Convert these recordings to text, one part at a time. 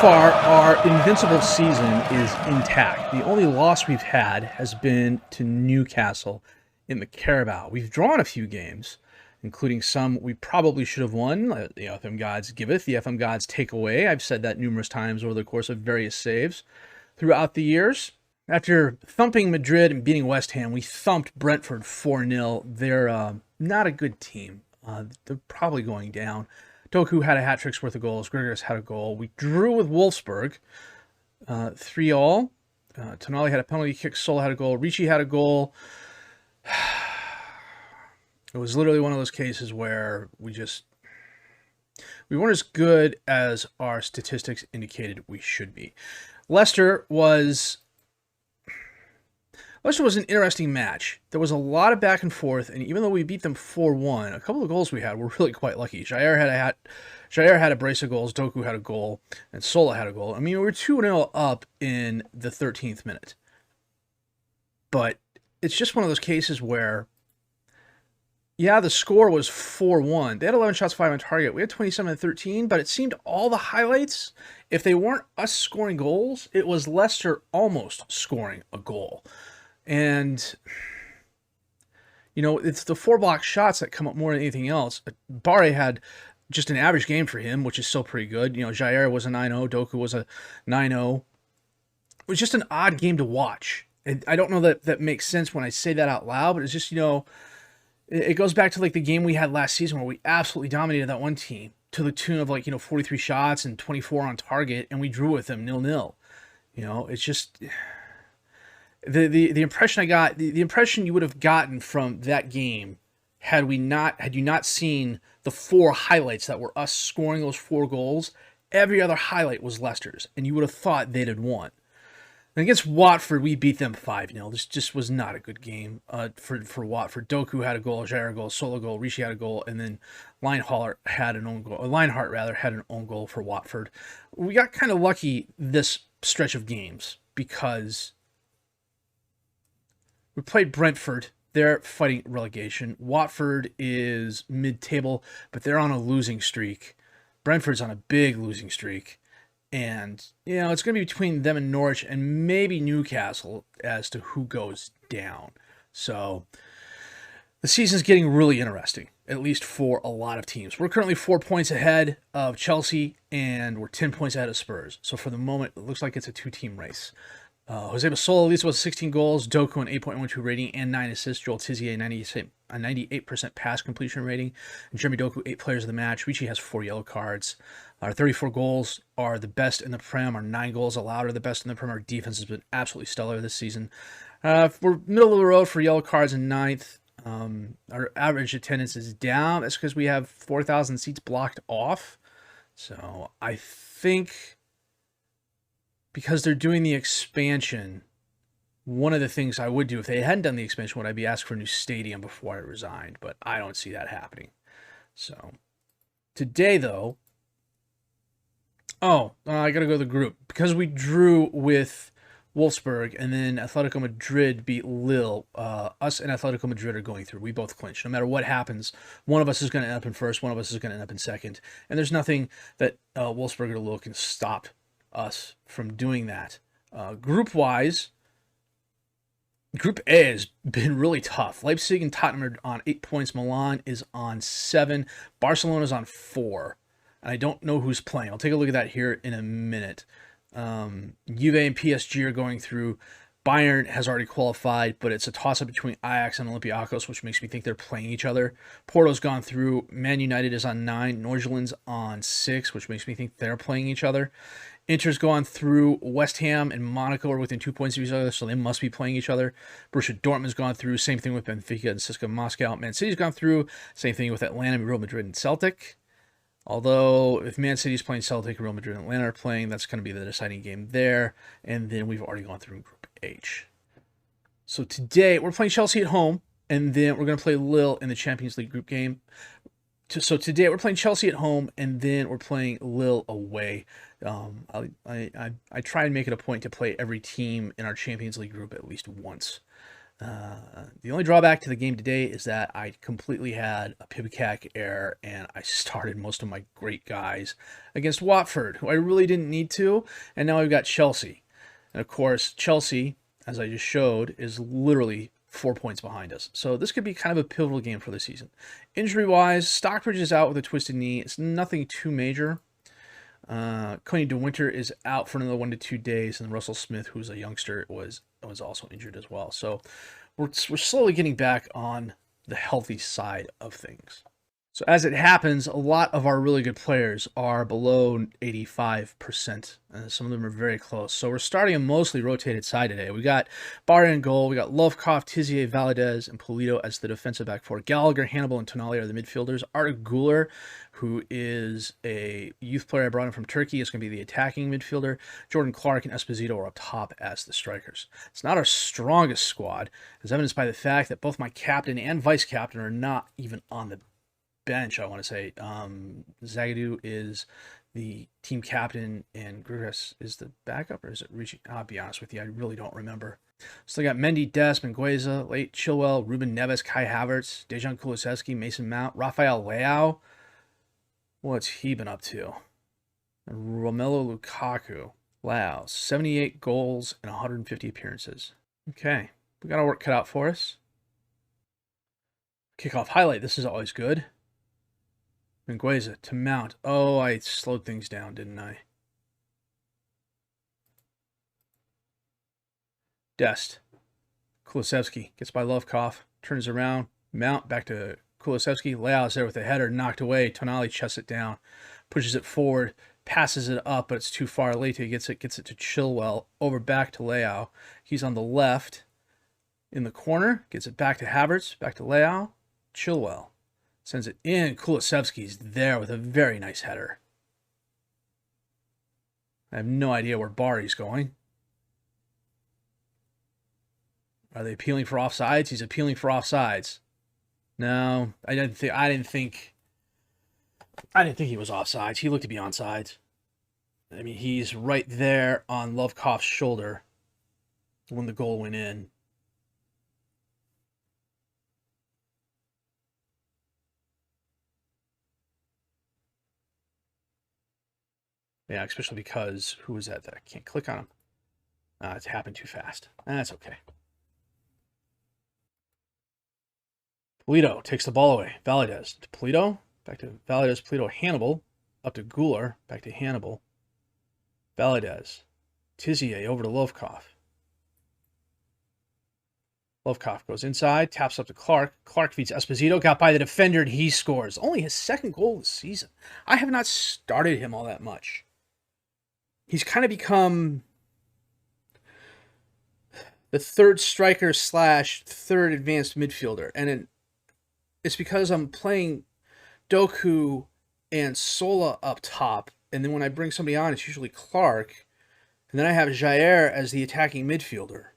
far, our Invincible season is intact. The only loss we've had has been to Newcastle in the Carabao. We've drawn a few games, including some we probably should have won. The FM gods giveth, the FM gods take away. I've said that numerous times over the course of various saves throughout the years. After thumping Madrid and beating West Ham, we thumped Brentford 4-0. They're not a good team. They're probably going down. Doku had a hat trick's worth of goals. Gregors had a goal. We drew with Wolfsburg, 3-3. Tonali had a penalty kick. Sol had a goal. Ricci had a goal. It was literally one of those cases where we weren't as good as our statistics indicated we should be. Leicester was an interesting match. There was a lot of back and forth, and even though we beat them 4-1, a couple of goals we had were really quite lucky. Jair had a brace of goals, Doku had a goal, and Sola had a goal. I mean, we were 2-0 up in the 13th minute. But it's just one of those cases where, yeah, the score was 4-1. They had 11 shots, 5 on target. We had 27-13, but it seemed all the highlights, if they weren't us scoring goals, it was Leicester almost scoring a goal. And, it's the 4-block shots that come up more than anything else. Barre had just an average game for him, which is still pretty good. Jair was a 9-0, Doku was a 9-0. It was just an odd game to watch. And I don't know that makes sense when I say that out loud, but it's just, it goes back to like the game we had last season where we absolutely dominated that one team to the tune of 43 shots and 24 on target, and we drew with them 0-0. It's just the impression I got, the impression you would have gotten from that game had you not seen the 4 highlights that were us scoring those 4 goals. Every other highlight was Leicester's, and you would have thought they'd have won. And against Watford, we beat them 5-0. This just was not a good game for Watford. Doku had a goal, Jair a goal, Sola goal, Ricci had a goal, and then Leinhardt had an own goal for Watford. We got kind of lucky this stretch of games because we played Brentford. They're fighting relegation. Watford is mid-table, but they're on a losing streak. Brentford's on a big losing streak. And, it's going to be between them and Norwich and maybe Newcastle as to who goes down. So the season's getting really interesting, at least for a lot of teams. We're currently 4 points ahead of Chelsea, and we're 10 points ahead of Spurs. So for the moment, it looks like it's a 2-team race. Jose Basola leads with 16 goals, Doku an 8.12 rating and 9 assists, Joel Tizier a 98% pass completion rating, and Jeremy Doku 8 players of the match. Ricci has 4 yellow cards. Our 34 goals are the best in the Prem. Our 9 goals allowed are the best in the Prem. Our defense has been absolutely stellar this season. We're middle of the road for yellow cards in 9th. Our average attendance is down. That's because we have 4,000 seats blocked off. So I think because they're doing the expansion, one of the things I would do if they hadn't done the expansion would be ask for a new stadium before I resigned, but I don't see that happening. So today, though, I got to go to the group. Because we drew with Wolfsburg and then Atletico Madrid beat Lille, us and Atletico Madrid are going through. We both clinch. No matter what happens, one of us is going to end up in first, one of us is going to end up in second. And there's nothing that Wolfsburg or Lille can stop us from doing that. Group-wise, Group A has been really tough. Leipzig and Tottenham are on 8 points. Milan is on 7. Barcelona's on 4. And I don't know who's playing. I'll take a look at that here in a minute. Juve and PSG are going through. Bayern has already qualified, but it's a toss-up between Ajax and Olympiacos, which makes me think they're playing each other. Porto's gone through. Man United is on 9. Nordsjælland's on 6, which makes me think they're playing each other. Inter's gone through. West Ham and Monaco are within 2 points of each other, so they must be playing each other. Borussia Dortmund's gone through. Same thing with Benfica and CSKA Moscow. Man City's gone through. Same thing with Atlanta, Real Madrid, and Celtic. Although, if Man City's playing Celtic, Real Madrid and Atlanta are playing, that's going to be the deciding game there. And then we've already gone through Group H. So today, we're playing Chelsea at home, and then we're going to play Lille in the Champions League group game. So today, we're playing Chelsea at home, and then we're playing Lille away. I try and make it a point to play every team in our Champions League group at least once. The only drawback to the game today is that I completely had a Pibcac error and I started most of my great guys against Watford, who I really didn't need to, and now I've got Chelsea. And of course, Chelsea, as I just showed, is literally 4 points behind us. So this could be kind of a pivotal game for the season. Injury-wise, Stockbridge is out with a twisted knee. It's nothing too major. Coney DeWinter is out for another 1 to 2 days, and Russell Smith, who's a youngster, was also injured as well. So we're slowly getting back on the healthy side of things. So as it happens, a lot of our really good players are below 85%. Some of them are very close. So we're starting a mostly rotated side today. We got Barry in goal. We got Lovkoff, Tizier, Valadez, and Polito as the defensive back four. Gallagher, Hannibal, and Tonali are the midfielders. Arda Güler, who is a youth player I brought in from Turkey, is going to be the attacking midfielder. Jordan Clark and Esposito are up top as the strikers. It's not our strongest squad, as evidenced by the fact that both my captain and vice captain are not even on the bench. I want to say Zagadou is the team captain and Grugas is the backup, or is it reaching? I'll be honest with you, I really don't remember. So they got Mendy, Dest, Mingueza, Late, Chilwell, Ruben Neves, Kai Havertz, Dejan Kulusevski, Mason Mount, Rafael Leao. What's he been up to? And Romelu Lukaku. Wow, 78 goals and 150 appearances. Okay, we got our work cut out for us. Kickoff highlight. This is always good. Mingueza to Mount. Oh, I slowed things down, didn't I? Dest. Kulusevski gets by Lovkoff. Turns around. Mount back to Kulusevski. Leao's there with a header. Knocked away. Tonali chests it down. Pushes it forward. Passes it up, but it's too far. Late gets it to Chilwell. Over back to Leao. He's on the left. In the corner. Gets it back to Havertz. Back to Leao. Chilwell. Sends it in. Kulusevski's there with a very nice header. I have no idea where Bari's going. Are they appealing for offsides? He's appealing for offsides. No, I didn't think he was offsides. He looked to be onside. I mean, he's right there on Lovkoff's shoulder when the goal went in. Yeah, especially because, who was that? I can't click on him. It's happened too fast. That's okay. Polito takes the ball away. Valadez to Polito. Back to Valadez. Polito. Hannibal. Up to Güler. Back to Hannibal. Valadez. Tizier over to Lovkoff. Lovkoff goes inside. Taps up to Clark. Clark feeds Esposito. Got by the defender and he scores. Only his second goal of the season. I have not started him all that much. He's kind of become the third striker / third advanced midfielder. And it's because I'm playing Doku and Sola up top. And then when I bring somebody on, it's usually Clark. And then I have Jair as the attacking midfielder.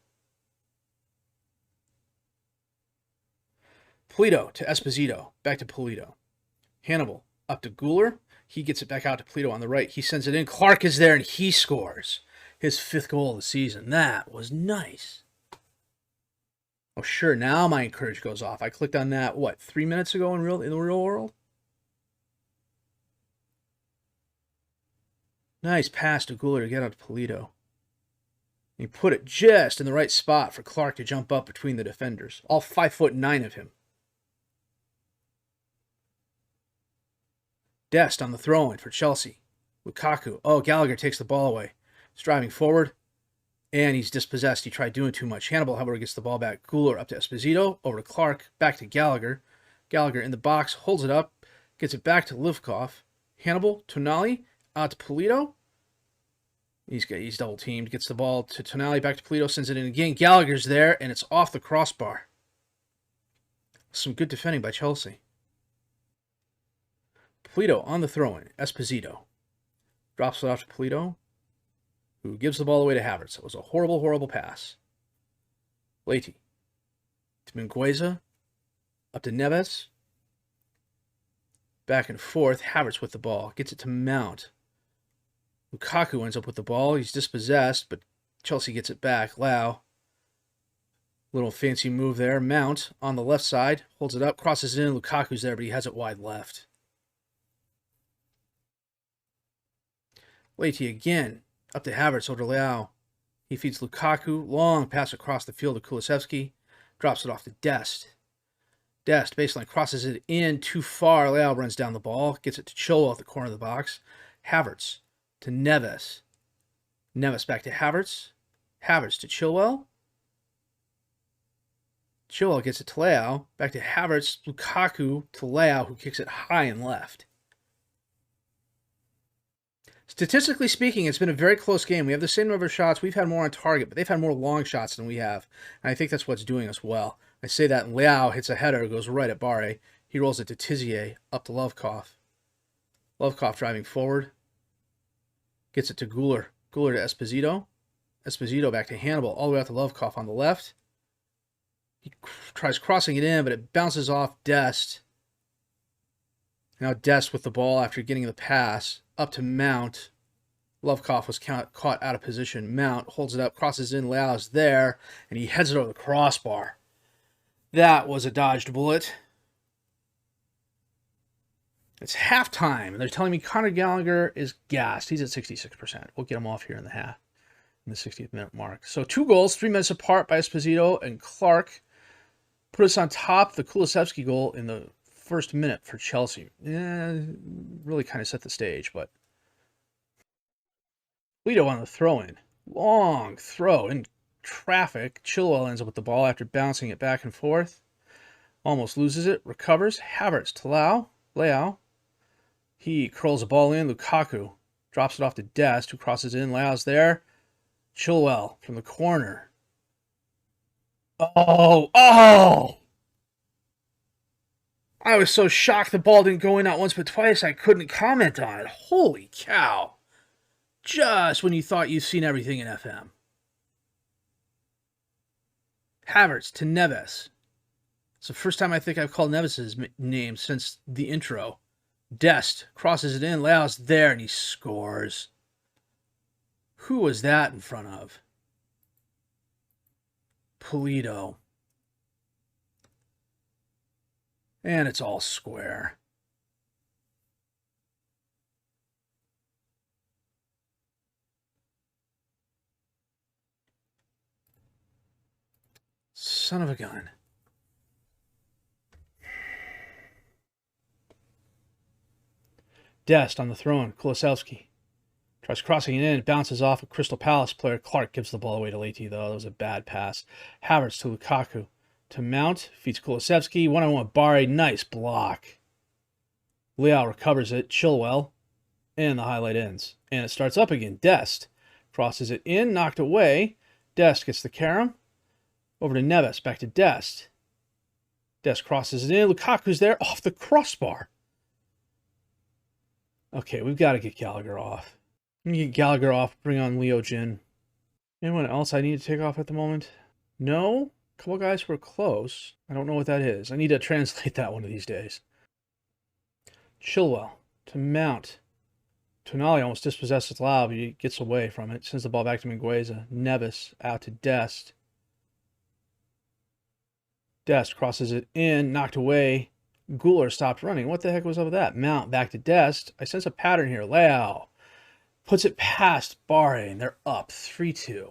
Polito to Esposito. Back to Polito. Hannibal up to Güler. He gets it back out to Polito on the right. He sends it in. Clark is there and he scores his 5th goal of the season. That was nice. Oh, sure. Now my encourage goes off. I clicked on that, 3 minutes ago in the real world? Nice pass to Güler to get out to Polito. He put it just in the right spot for Clark to jump up between the defenders. All 5'9" of him. Dest on the throw-in for Chelsea. Lukaku. Oh, Gallagher takes the ball away. He's driving forward. And he's dispossessed. He tried doing too much. Hannibal, however, gets the ball back. Güler up to Esposito. Over to Clark. Back to Gallagher. Gallagher in the box. Holds it up. Gets it back to Livkov. Hannibal. Tonali. Out to Polito. He's double-teamed. Gets the ball to Tonali. Back to Polito. Sends it in again. Gallagher's there. And it's off the crossbar. Some good defending by Chelsea. Polito on the throw-in. Esposito. Drops it off to Polito, who gives the ball away to Havertz. It was a horrible, horrible pass. Late to Mingueza. Up to Neves. Back and forth. Havertz with the ball. Gets it to Mount. Lukaku ends up with the ball. He's dispossessed, but Chelsea gets it back. Lau. Little fancy move there. Mount on the left side. Holds it up. Crosses it in. Lukaku's there, but he has it wide left. Leite again. Up to Havertz. Over to Leao. He feeds Lukaku. Long pass across the field to Kulusevski. Drops it off to Dest. Dest baseline crosses it in too far. Leao runs down the ball. Gets it to Chilwell at the corner of the box. Havertz to Neves. Neves back to Havertz. Havertz to Chilwell. Chilwell gets it to Leao. Back to Havertz. Lukaku to Leao, who kicks it high and left. Statistically speaking, it's been a very close game. We have the same number of shots. We've had more on target, but they've had more long shots than we have. And I think that's what's doing us well. I say that, and Leao hits a header, goes right at Barre. He rolls it to Tizier, up to Lovkov. Lovkov driving forward. Gets it to Guler. Guler to Esposito. Esposito back to Hannibal, all the way out to Lovkov on the left. He tries crossing it in, but it bounces off Dest. Now Dest with the ball after getting the pass. Up to Mount. Lovkov was caught out of position. Mount holds it up, crosses in. Leao's there, and he heads it over the crossbar. That was a dodged bullet. It's halftime, and they're telling me Conor Gallagher is gassed. He's at 66%. We'll get him off here in the 60th minute mark. So 2 goals, 3 minutes apart by Esposito and Clark. Put us on top of the Kulusevski goal in the first minute for Chelsea. Really kind of set the stage, but Lito on the throw-in. Long throw in traffic. Chilwell ends up with the ball after bouncing it back and forth. Almost loses it. Recovers. Havertz to Leao. He curls the ball in. Lukaku drops it off to Dest, who crosses in. Leao's there. Chilwell from the corner. Oh! I was so shocked the ball didn't go in not once but twice, I couldn't comment on it. Holy cow. Just when you thought you'd seen everything in FM. Havertz to Neves. It's the first time I think I've called Neves' name since the intro. Dest crosses it in. Leao's there, and he scores. Who was that in front of? Polito. And it's all square. Son of a gun. Dest on the throw-in. Kulusevski tries crossing it in. Bounces off a Crystal Palace player. Clark gives the ball away to Leite, though. That was a bad pass. Havertz to Lukaku. To Mount. Feeds Kulusevski. One-on-one Barre. Nice block. Leao recovers it. Chilwell. And the highlight ends. And it starts up again. Dest crosses it in. Knocked away. Dest gets the carom. Over to Neves. Back to Dest. Dest crosses it in. Lukaku's there off the crossbar. Okay, we've got to get Gallagher off. Let me get Gallagher off. Bring on Leo Jin. Anyone else I need to take off at the moment? No? A couple guys who are close. I don't know what that is. I need to translate that one of these days. Chilwell to Mount. Tonali almost dispossesses Lau, but he gets away from it. Sends the ball back to Mingueza. Neves out to Dest. Dest crosses it in. Knocked away. Guler stopped running. What the heck was up with that? Mount back to Dest. I sense a pattern here. Leao puts it past Barre, and they're up 3-2.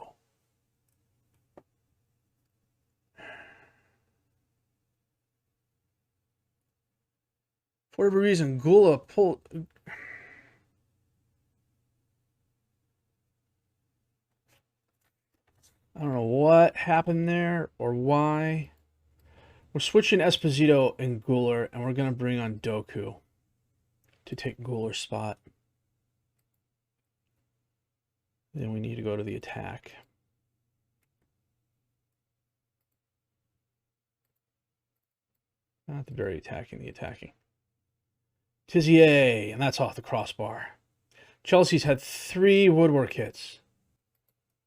For whatever reason, Guler pulled... I don't know what happened there or why. We're switching Esposito and Guler, and we're going to bring on Doku to take Guler's spot. Then we need to go to the attack. Not the very attacking, the attacking. Tizier, and that's off the crossbar. Chelsea's had 3 woodwork hits.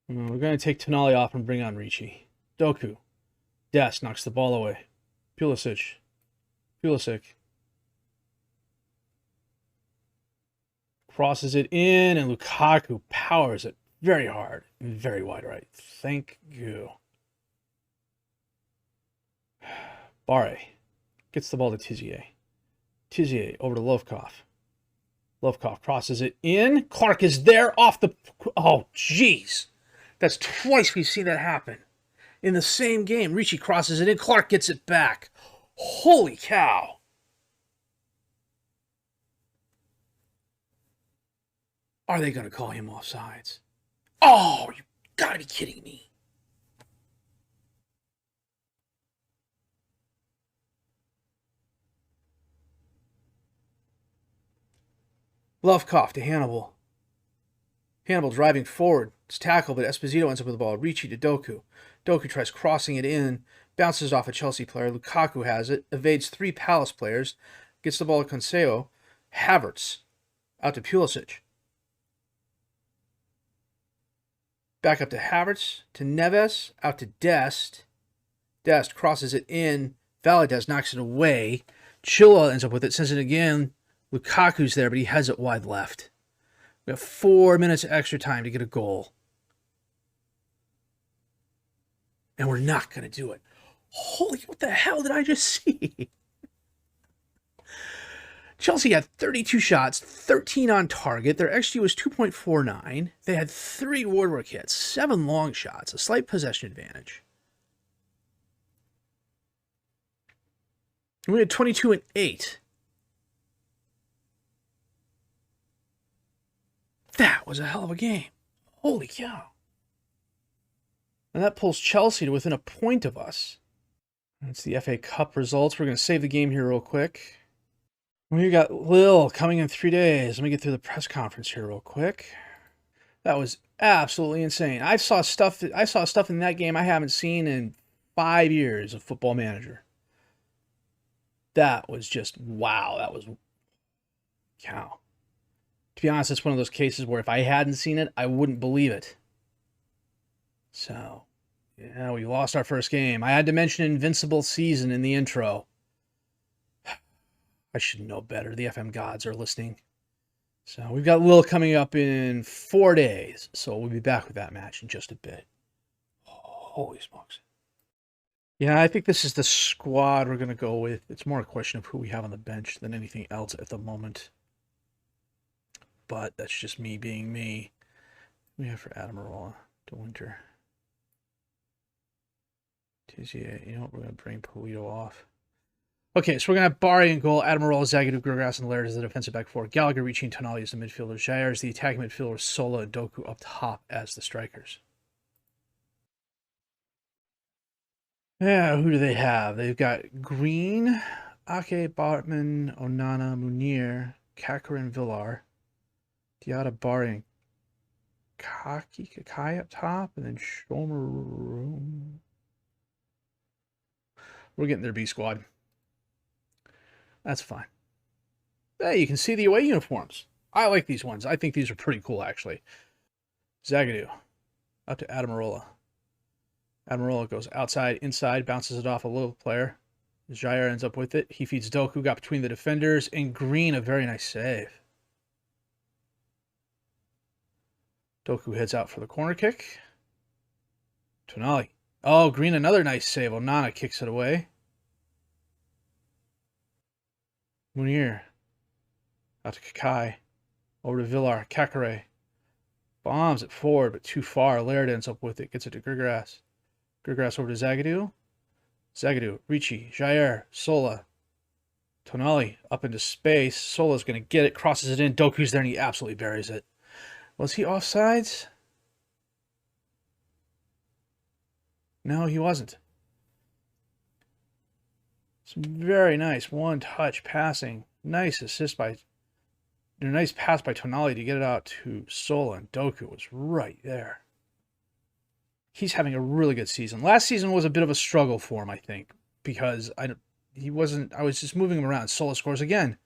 We're going to take Tonali off and bring on Ricci. Doku. Dest knocks the ball away. Pulisic. Crosses it in, and Lukaku powers it very hard and very wide right. Thank you. Barre gets the ball to Tizier. Tizier over to Lovkov. Lovkov crosses it in. Clark is there off the... Oh, jeez. That's twice we've seen that happen. In the same game, Ricci crosses it in. Clark gets it back. Holy cow. Are they going to call him offsides? Oh, you got to be kidding me. Lovkov to Hannibal. Hannibal driving forward. It's tackled, but Esposito ends up with the ball. Ricci to Doku. Doku tries crossing it in. Bounces off a Chelsea player. Lukaku has it. Evades 3 Palace players. Gets the ball to Consejo. Havertz. Out to Pulisic. Back up to Havertz. To Neves. Out to Dest. Dest crosses it in. Valadez knocks it away. Chilwell ends up with it. Sends it again. Lukaku's there, but he has it wide left. We have 4 minutes extra time to get a goal. And we're not going to do it. Holy, what the hell did I just see? Chelsea had 32 shots, 13 on target. Their XG was 2.49. They had 3 woodwork hits, 7 long shots, a slight possession advantage. We had 22 and 8. That was a hell of a game. Holy cow. And that pulls Chelsea to within a point of us. That's the FA Cup results. We're going to save the game here real quick. We got Lille coming in 3 days. Let me get through the press conference here real quick. That was absolutely insane. I saw stuff in that game I haven't seen in 5 years of Football Manager. That was just wow. That was cow. To be honest, it's one of those cases where if I hadn't seen it, I wouldn't believe it. So, yeah, we lost our first game. I had to mention Invincible season in the intro. I should know better. The FM gods are listening. So we've got Lille coming up in 4 days. So we'll be back with that match in just a bit. Holy smokes. Yeah, I think this is the squad we're going to go with. It's more a question of who we have on the bench than anything else at the moment. But that's just me being me. We have for Adamarola, De Winter. Tizier, you know what? We're going to bring Polito off. Okay, so we're going to have Barry in goal, Adamarola, Zagadou, Gurgras, and Laird as the defensive back four. Gallagher, Ricci, and Tonali as the midfielders. Jair is the attacking midfielder, Sola and Doku up top as the strikers. Yeah, who do they have? They've got Green, Ake, Bartman, Onana, Munir, Kakar, and Villar. Diata, Barry, and Kakai up top, and then Shomer. We're getting their B squad. That's fine. Hey, you can see the away uniforms. I like these ones. I think these are pretty cool, actually. Zagadou. Up to Adamarola. Adamarola goes outside, inside, bounces it off a little player. Jair ends up with it. He feeds Doku, got between the defenders, and Green, a very nice save. Doku heads out for the corner kick. Tonali. Oh, Green, another nice save. Onana kicks it away. Munir. Out to Kakai. Over to Villar. Kakare. Bombs it forward, but too far. Laird ends up with it. Gets it to Gurgras. Gurgras over to Zagadou. Zagadou. Ricci. Jair. Sola. Tonali up into space. Sola's going to get it. Crosses it in. Doku's there and he absolutely buries it. Was he offsides? No, he wasn't. It's very nice one-touch passing. Nice assist by... nice pass by Tonali to get it out to Sola, and Doku was right there. He's having a really good season. Last season was a bit of a struggle for him, I think, because I was just moving him around. Sola scores again.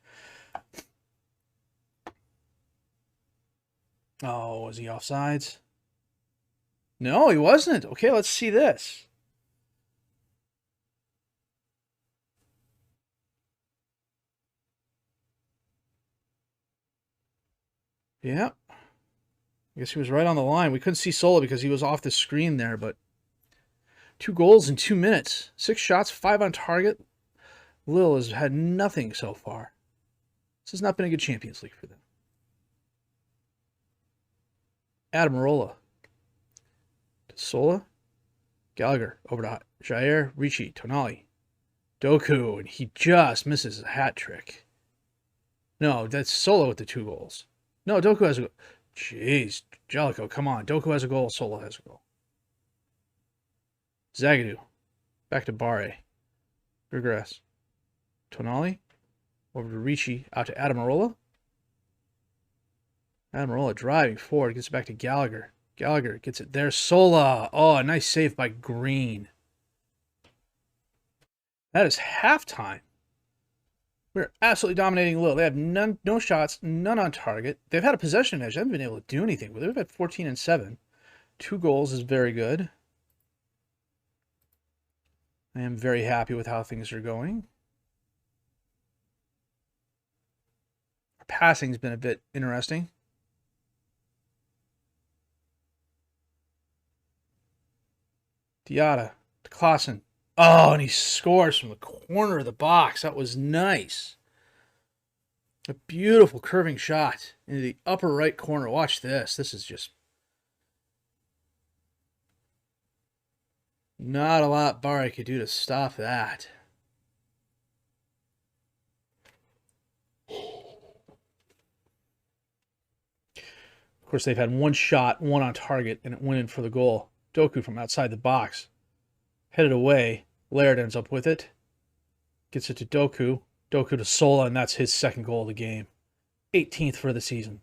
Oh, was he offsides? No, he wasn't. Okay, let's see this. Yeah. I guess he was right on the line. We couldn't see Sola because he was off the screen there, but 2 goals in 2 minutes. 6 shots, 5 on target. Lille has had nothing so far. This has not been a good Champions League for them. Adamarola. Sola. Gallagher. Over to Jair. Ricci. Tonali. Doku. And he just misses a hat trick. No, that's Sola with the 2 goals. No, Doku has a goal. Jeez. Jellicoe, come on. Doku has a goal. Sola has a goal. Zagadou. Back to Barre. Regress. Tonali. Over to Ricci. Out to Adamarola. Adamarola driving forward. Gets it back to Gallagher. Gallagher gets it there. Sola. Oh, a nice save by Green. That is halftime. We're absolutely dominating Lille. They have no shots, none on target. They've had a possession edge. They haven't been able to do anything. But they've had 14 and 7. 2 goals is very good. I am very happy with how things are going. Our passing's been a bit interesting. Diatta to Klaassen. Oh, and he scores from the corner of the box. That was nice. A beautiful curving shot into the upper right corner. Watch this. This is just not a lot Barre could do to stop that. Of course, they've had 1 shot, 1 on target, and it went in for the goal. Doku from outside the box. Headed away. Laird ends up with it. Gets it to Doku. Doku to Sola, and that's his 2nd goal of the game. 18th for the season.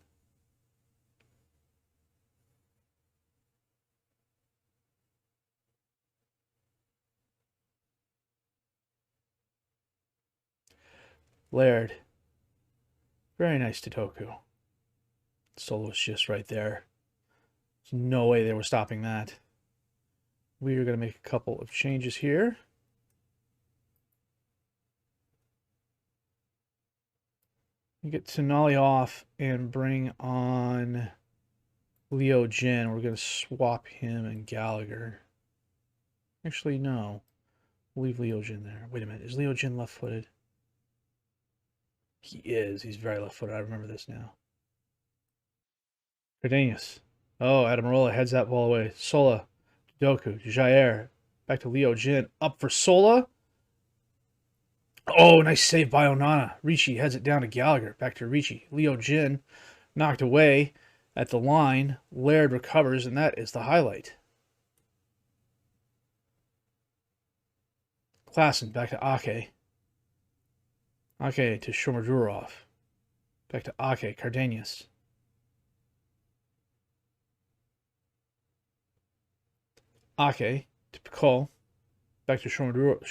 Laird. Very nice to Doku. Sola was just right there. There's no way they were stopping that. We are going to make a couple of changes here. We get Tonali off and bring on Leo Jin. We're going to swap him and Gallagher. Actually, no. We'll leave Leo Jin there. Wait a minute. Is Leo Jin left-footed? He is. He's very left-footed. I remember this now. Cardenas. Oh, Adamarola heads that ball away. Sola. Doku. Jair. Back to Leo Jin. Up for Sola. Oh, nice save by Onana. Ricci heads it down to Gallagher. Back to Ricci. Leo Jin knocked away at the line. Laird recovers, and that is the highlight. Klaassen back to Ake. Ake to Shomurodov. Back to Ake. Cardenas. Ake to Picot. Back to Shomurodov.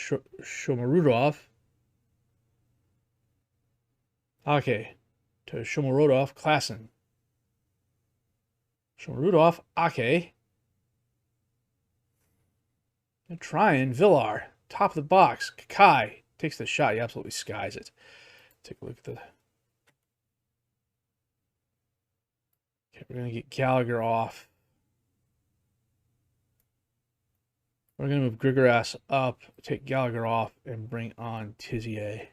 Ake to Shomurodov. Klaassen. Shomurodov. Ake. They're trying. Villar. Top of the box. Kakai takes the shot. He absolutely skies it. Take a look at the... Okay, we're going to get Gallagher off. We're going to move Grigoras up, take Gallagher off, and bring on Tizier.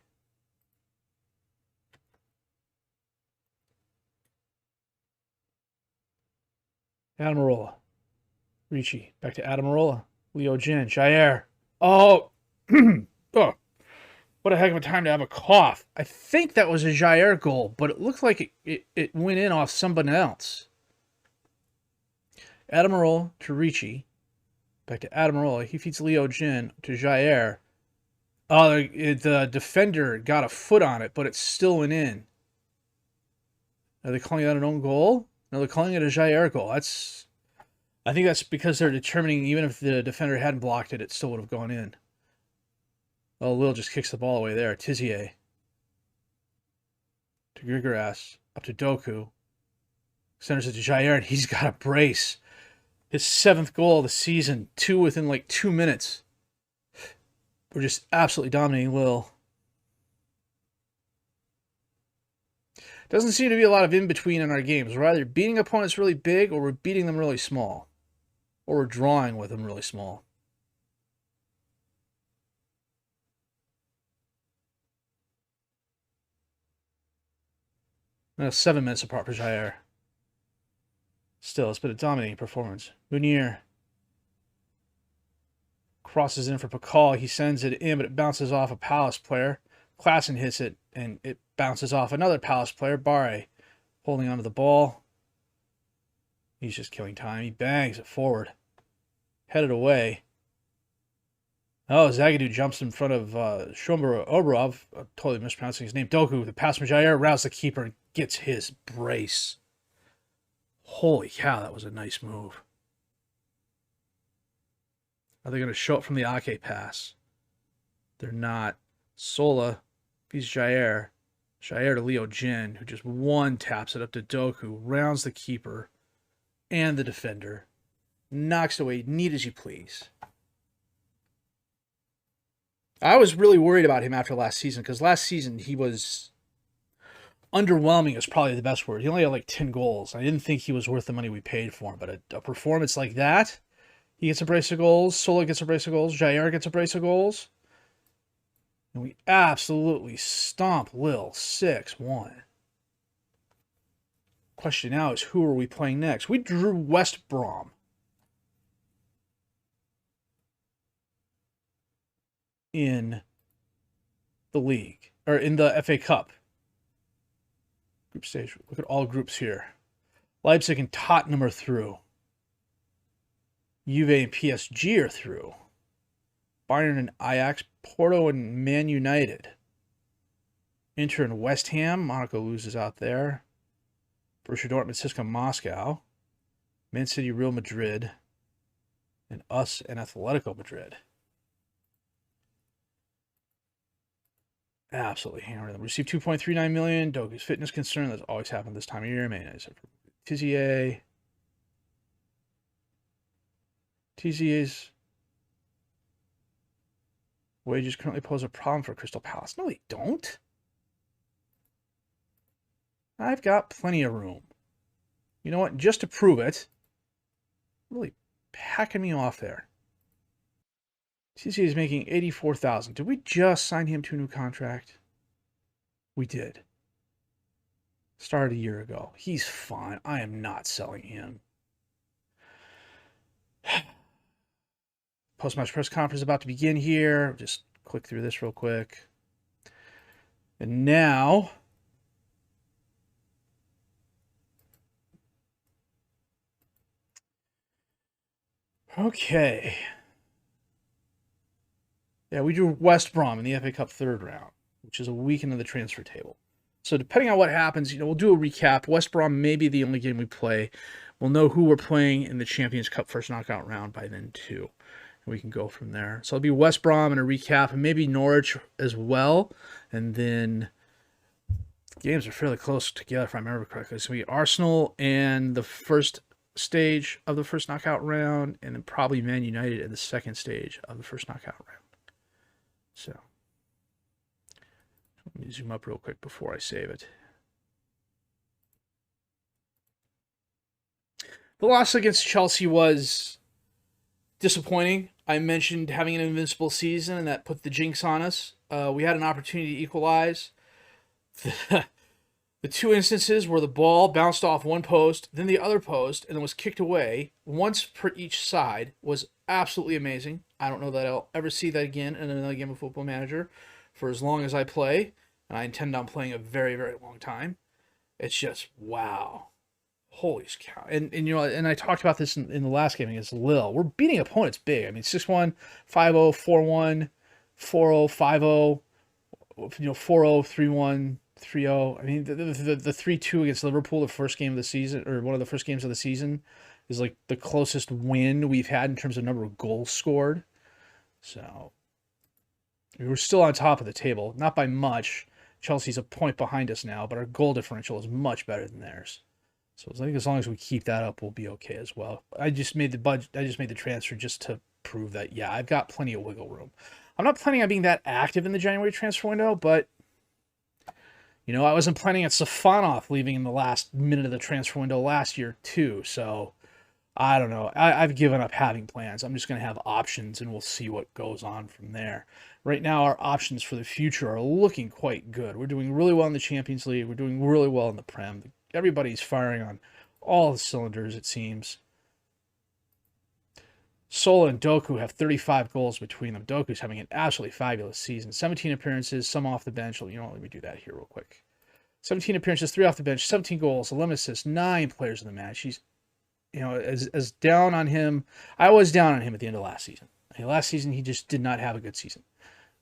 Adamarola. Ricci. Back to Adamarola. Leo Jin. Jair. Oh! Oh! What a heck of a time to have a cough. I think that was a Jair goal, but it looked like it went in off somebody else. Adamarola to Ricci. Back to Adamarola. He feeds Leo Jin to Jair. Oh, the defender got a foot on it, but it still went in. Are they calling that an own goal? No, they're calling it a Jair goal. I think that's because they're determining even if the defender hadn't blocked it, it still would have gone in. Oh, Lille just kicks the ball away there. Tizier. To Grigoras. Up to Doku. Centers it to Jair, and he's got a brace. His 7th goal of the season. 2 within like 2 minutes. We're just absolutely dominating Lille. Doesn't seem to be a lot of in-between in our games. We're either beating opponents really big or we're beating them really small. Or we're drawing with them really small. 7 minutes apart for Jair. Still, it's been a dominating performance. Munir crosses in for Pakal. He sends it in, but it bounces off a Palace player. Klassen hits it, and it bounces off another Palace player. Barre holding onto the ball. He's just killing time. He bangs it forward. Headed away. Oh, Zagadou jumps in front of Shombro Obrov. Totally mispronouncing his name. Doku, the pass from Jair, rounds the keeper and gets his brace. Holy cow, that was a nice move. Are they going to show up from the Ake pass? They're not. Sola beats Jair. Jair to Leo Jin, who just one taps it up to Doku, rounds the keeper and the defender. Knocks it away, neat as you please. I was really worried about him after last season, because last season he was underwhelming is probably the best word. He only had like 10 goals. I didn't think he was worth the money we paid for him, but a performance like that, he gets a brace of goals, Sola gets a brace of goals, Jair gets a brace of goals, and we absolutely stomp Lille 6-1. Question now is, who are we playing next? We drew West Brom. In the league, or in the FA Cup. Group stage. Look at all groups here. Leipzig and Tottenham are through. Juve and PSG are through. Bayern and Ajax, Porto and Man United. Inter and West Ham. Monaco loses out there. Borussia Dortmund, CSKA Moscow. Man City, Real Madrid. And us and Atletico Madrid. Absolutely hammering them. Received $2.39 million. Doku's fitness concern. That's always happened this time of year. Mayonnaise. Tizier. Tizier's wages currently pose a problem for Crystal Palace. No, they don't. I've got plenty of room. You know what? Just to prove it, really packing me off there. CC is making $84,000. Did we just sign him to a new contract? We did. Started a year ago. He's fine. I am not selling him. Post-match press conference about to begin here. Just click through this real quick. And now, okay. Yeah, we drew West Brom in the FA Cup third round, which is a week into the transfer table. So depending on what happens, we'll do a recap. West Brom may be the only game we play. We'll know who we're playing in the Champions Cup first knockout round by then too. And we can go from there. So it'll be West Brom and a recap, and maybe Norwich as well. And then games are fairly close together, if I remember correctly. So we Arsenal and the first stage of the first knockout round, and then probably Man United in the second stage of the first knockout round. So let me zoom up real quick before I save it. The loss against Chelsea was disappointing. I mentioned having an invincible season, and that put the jinx on us. We had an opportunity to equalize. The two instances where the ball bounced off one post, then the other post, and then was kicked away, once per each side, was absolutely amazing. I don't know that I'll ever see that again in another game of Football Manager for as long as I play, and I intend on playing a very, very long time. It's just, wow. Holy cow. And I talked about this in the last game against Lille. We're beating opponents big. I mean, 6-1, 5-0, 4-1, 4-0, 5-0, 4-0, 3-1, 3-0. I mean, the 3-2 against Liverpool, the first game of the season, or one of the first games of the season, is like the closest win we've had in terms of number of goals scored. So we're still on top of the table, not by much. Chelsea's a point behind us now, but our goal differential is much better than theirs. So I think as long as we keep that up, we'll be okay as well. I just made the transfer just to prove that, yeah, I've got plenty of wiggle room. I'm not planning on being that active in the January transfer window, but I wasn't planning on Safanov leaving in the last minute of the transfer window last year too. So I don't know. I've given up having plans. I'm just going to have options, and we'll see what goes on from there. Right now, our options for the future are looking quite good. We're doing really well in the Champions League. We're doing really well in the Prem. Everybody's firing on all the cylinders, it seems. Sola and Doku have 35 goals between them. Doku's having an absolutely fabulous season. 17 appearances, some off the bench. You know, let me do that here real quick. 17 appearances, 3 off the bench, 17 goals, 11 assists, 9 players of the match. He's, you know, as down on him. I was down on him at the end of last season. Last season, he just did not have a good season.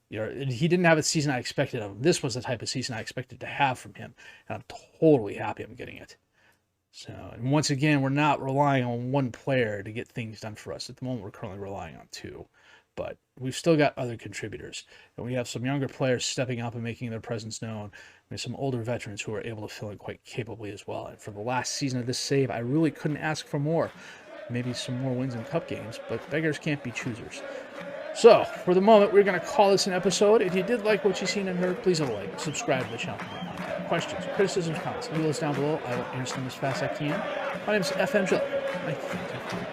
You know, he didn't have a season I expected of him. This was the type of season I expected to have from him, and I'm totally happy I'm getting it. So, and once again, we're not relying on one player to get things done for us. At the moment, we're currently relying on 2. But we've still got other contributors. And we have some younger players stepping up and making their presence known. We have some older veterans who are able to fill in quite capably as well. And for the last season of this save, I really couldn't ask for more. Maybe some more wins in cup games, but beggars can't be choosers. So, for the moment, we're going to call this an episode. If you did like what you've seen and heard, please hit a like, subscribe to the channel. Questions, criticisms, comments, leave those down below. I will answer them as fast as I can. My name is FM Jill. I thank you.